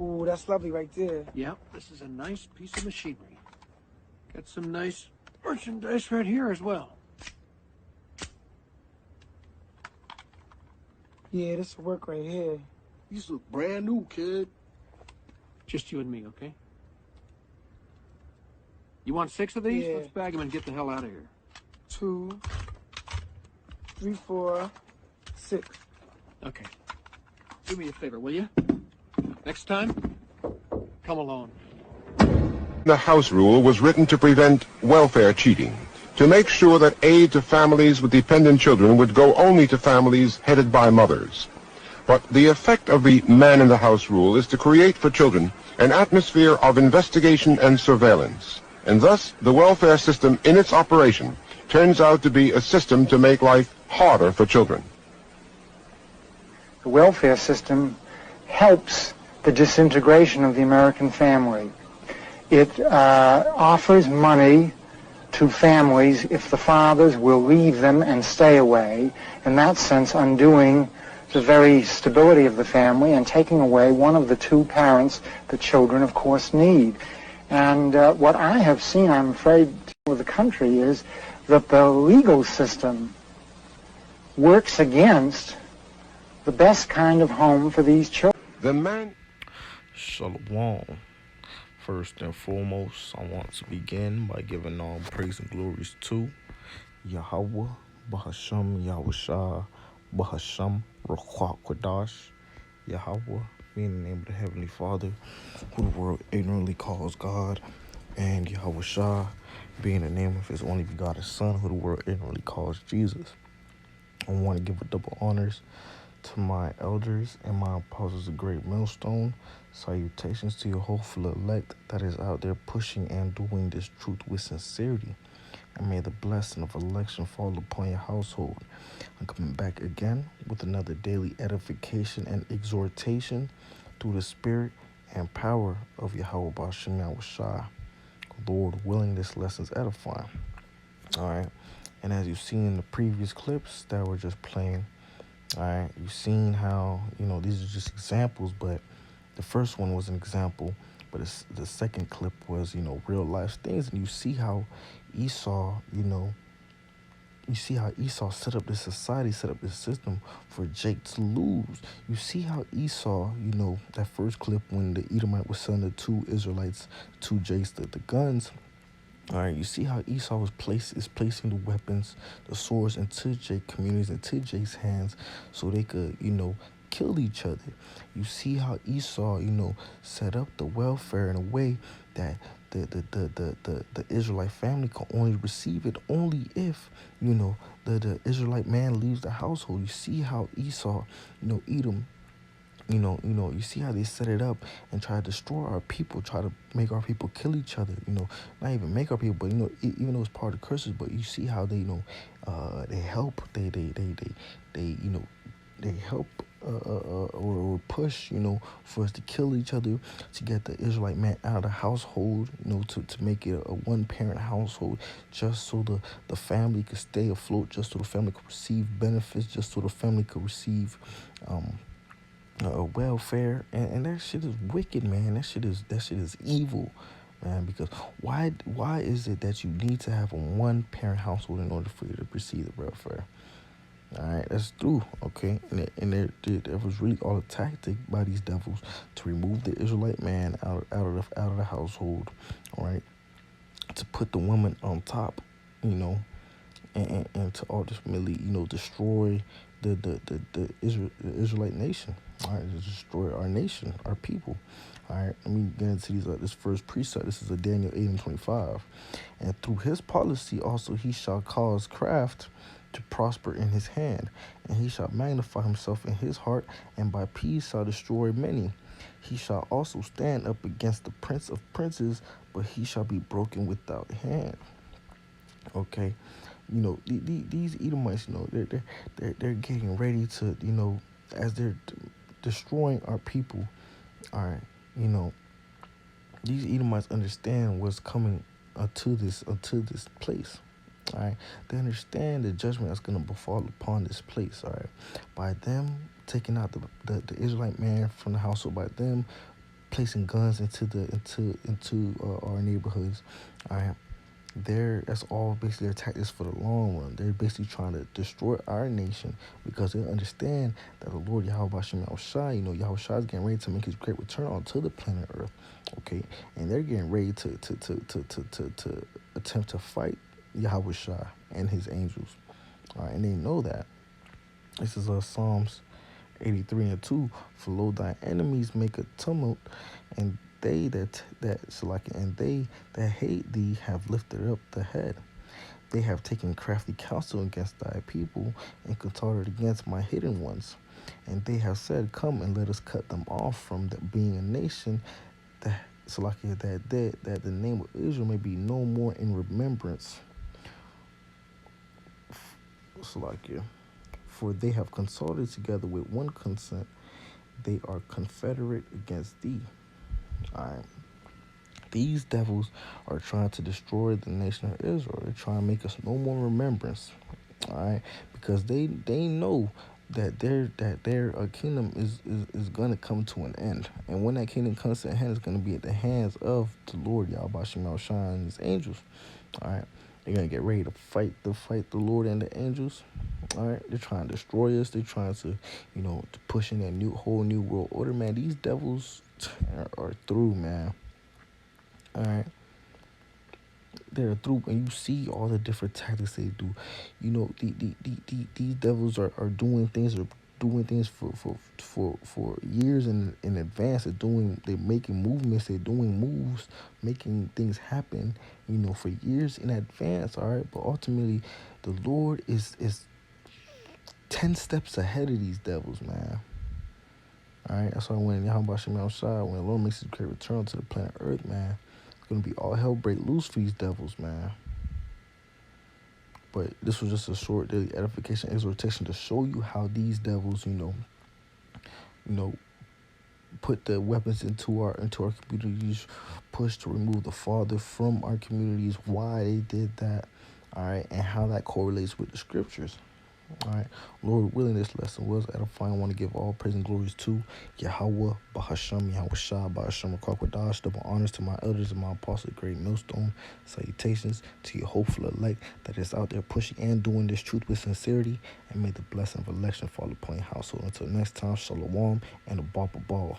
Ooh, that's lovely right there. Yeah, this is a nice piece of machinery. Got some nice merchandise right here as well. Yeah, this will work right here. These look brand new, kid. Just you and me, okay? You want 6 of these? Yeah. Let's bag them and get the hell out of here. 2, 3, 4, 6. Okay. Do me a favor, will you? Next time, come alone. The House Rule was written to prevent welfare cheating, to make sure that aid to families with dependent children would go only to families headed by mothers. But the effect of the Man in the House Rule is to create for children an atmosphere of investigation and surveillance, and thus the welfare system in its operation turns out to be a system to make life harder for children. The welfare system helps the disintegration of the American family. It offers money to families if the fathers will leave them and stay away, in that sense undoing the very stability of the family and taking away one of the two parents that children, of course, need. And what I have seen, I'm afraid, with the country is that the legal system works against the best kind of home for these children. The man... Shalom. First and foremost, I want to begin by giving all praise and glories to Yahweh, Bahasham, Yahushua, Bahasham, Ruach Kodash, Yahweh, being the name of the Heavenly Father, who the world ignorantly calls God, and Yahushua, being the name of His only begotten Son, who the world ignorantly calls Jesus. I want to give a double honors to my elders and my apostles of Great Millstone. Salutations to your hopeful elect that is out there pushing and doing this truth with sincerity. And may the blessing of election fall upon your household. I'm coming back again with another daily edification and exhortation through the spirit and power of Yahweh B'Shem Yahushua. Lord willing, this lesson's edifying. All right. And as you've seen in the previous clips that were just playing, all right, you've seen how, these are just examples, but the first one was an example, but the second clip was, real life things. And you see how Esau, set up this society, set up this system for Jake to lose. You see how Esau, that first clip when the Edomite was selling the two Israelites, two Jakes, the guns. All right, you see how Esau is placing the weapons, the swords into Jake communities, into Jake's hands, so they could, kill each other. You see how Esau, set up the welfare in a way that the Israelite family can only receive it only if, the Israelite man leaves the household. You see how Esau, Edom, you see how they set it up and try to destroy our people, try to make our people kill each other, not even make our people, but, even though it's part of curses, but you see how they, they help, they help or push, for us to kill each other, to get the Israelite man out of the household, to make it a one-parent household, just so the family could stay afloat, just so the family could receive benefits, just so the family could receive welfare, and that shit is wicked, man. That shit is evil, man. Because why is it that you need to have a one-parent household in order for you to receive the welfare? All right, that's true, okay? And there was really all a tactic by these devils to remove the Israelite man out of the household, all right? To put the woman on top, and to ultimately, destroy the Israelite nation, all right? To destroy our nation, our people. All right, let me get into this first precept. This is Daniel 8:25. And through his policy also he shall cause craft to prosper in his hand, and he shall magnify himself in his heart, and by peace shall destroy many. He shall also stand up against the prince of princes, but he shall be broken without hand. Okay, these Edomites, they're getting ready to, as they're destroying our people. All right, these Edomites understand what's coming to this place. All right, they understand the judgment that's going to befall upon this place. All right, by them taking out the Israelite man from the household, by them placing guns into our neighborhoods. All right. That's all basically their tactics for the long run. They're basically trying to destroy our nation because they understand that the Lord Yahweh Shem Yahushua, Yahweh is getting ready to make his great return onto the planet Earth. Okay, and they're getting ready to attempt to fight Yahweh Shai and his angels. All right, and they know that. This is Psalms 83:2. For lo, thy enemies make a tumult, and they that hate thee have lifted up the head. They have taken crafty counsel against thy people, and consulted against my hidden ones. And they have said, come and let us cut them off from being a nation, that the name of Israel may be no more in remembrance. For they have consulted together with one consent, they are confederate against thee. All right. These devils are trying to destroy the nation of Israel. They're trying to make us no more remembrance. All right, because they know that their kingdom is going to come to an end, and when that kingdom comes to an end, it's going to be at the hands of the Lord Yahweh Shem Shai and his angels. All right, they're going to get ready to fight the Lord and the angels. All right, they're trying to destroy us. They're trying to to push in that whole new world order, man. These devils are through, man. All right, they're through, and you see all the different tactics they do. These devils are doing things for years in advance. They're making movements. They're doing moves, making things happen. For years in advance. All right, but ultimately, the Lord is 10 steps ahead of these devils, man. All right, that's why when Yahweh Shem Yahushua, when the Lord makes his great return to the planet Earth, man, it's gonna be all hell break loose for these devils, man. But this was just a short daily edification exhortation to show you how these devils, put the weapons into our communities, push to remove the Father from our communities, why they did that, all right, and how that correlates with the scriptures. All right, Lord willing, this lesson was edifying. I want to give all praise and glories to Yahweh, Bahasham, Yahweh Shah, Bahasham, Kwadash, double honors to my elders and my apostles, great millstone. Salutations to your hopeful elect that is out there pushing and doing this truth with sincerity, and may the blessing of election fall upon your household. Until next time, Shalom and a Baba Ball.